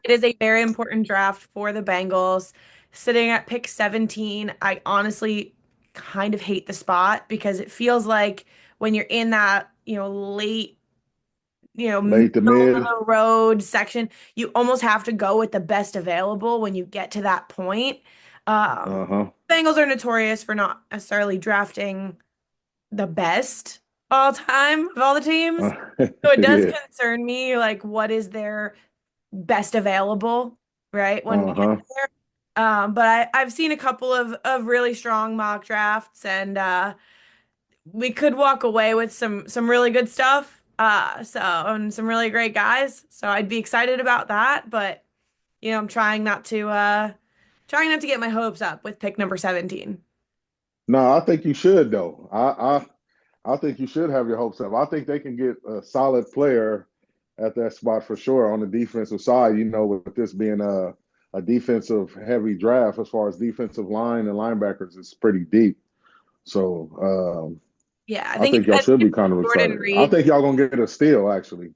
It is a very important draft for the Bengals. Sitting at pick 17, I honestly kind of hate the spot because it feels like when you're in that, late, middle Late to of mid. the road section, you almost have to go with the best available when you get to that point. Uh-huh. Bengals are notorious for not necessarily drafting the best all time of all the teams. So it does Yeah. concern me, like, what is their best available, right? When we get Uh-huh. there. But I've seen a couple of really strong mock drafts, and we could walk away with some really good stuff. And some really great guys. So I'd be excited about that. But I'm trying not to get my hopes up with pick number 17. No, I think you should though. I think you should have your hopes up. I think they can get a solid player at that spot for sure on the defensive side. With this being a defensive heavy draft as far as defensive line and linebackers, it's pretty deep. So Yeah, I think y'all I think should it's be kind of Jordan excited. I Reed. think y'all gonna get a steal actually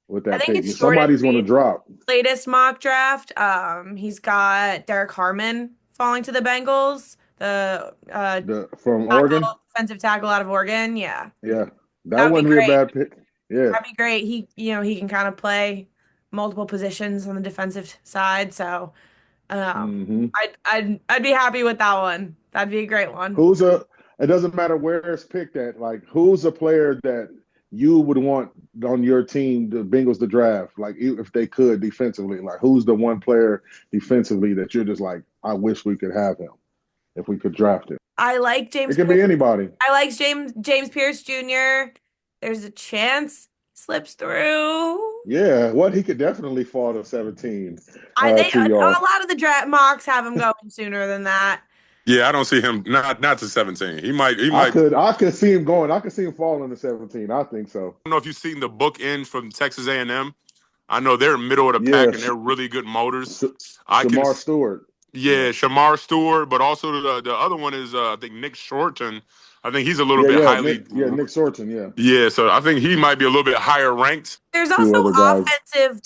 with I that think pick. it's Jordan Somebody's gonna Reed's drop. latest mock draft. He's got Derek Harmon falling to the Bengals, the The from Oregon. defensive tackle out of Oregon. Yeah, Yeah, that that would be wouldn't be a great. bad pick. Yeah. That'd be great. He can kind of play multiple positions on the defensive side. So, Hmm. I'd be happy with that one. That'd be a great one. Who's a? It doesn't matter where it's picked at. Like, who's a player that you would want on your team, the Bengals, to draft? Like, if they could defensively, like, who's the one player defensively that you're just like, I wish we could have him if we could draft him. I like It James can Pierce. be anybody. I like James Pierce Jr. There's a chance he slips through. Yeah, what he could definitely fall to 17 to A y'all. lot of the draft mocks have him going sooner than that. Yeah, I don't see him not to 17. I He might. could I could see him going. I could see him falling to 17. I think so. I don't know if you've seen the book end from Texas A&M. I know they're middle of the pack Yeah, and they're really good motors. Sh- I can, Shamar Stewart. Yeah. yeah, Shamar Stewart, but also the other one is I think Nick Shorten. I think he's a little Yeah, bit yeah, highly. Nick. Yeah, Nick Sorton. Yeah, Yeah, so I think he might be a little bit higher ranked. There's two also other guys. offensive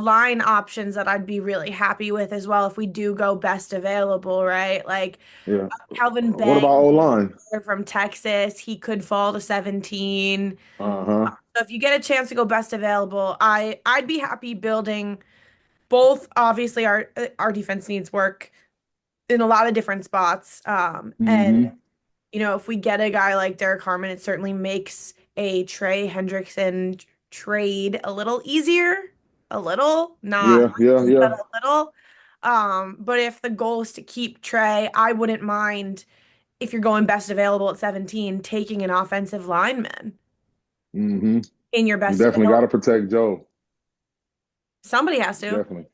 line options that I'd be really happy with as well if we do go best available, right? Like Yeah. Calvin What Bang about O line? from Texas, he could fall to 17. Uh huh. So if you get a chance to go best available, I'd be happy building both. Obviously, our defense needs work in a lot of different spots. And Hmm. if we get a guy like Derek Harmon, it certainly makes a Trey Hendrickson trade a little easier. A little, not Yeah, yeah, really, but yeah. a little. But if the goal is to keep Trey, I wouldn't mind if you're going best available at 17, taking an offensive lineman Hmm. in your best Definitely got to available. protect Joe. Somebody has to. Definitely.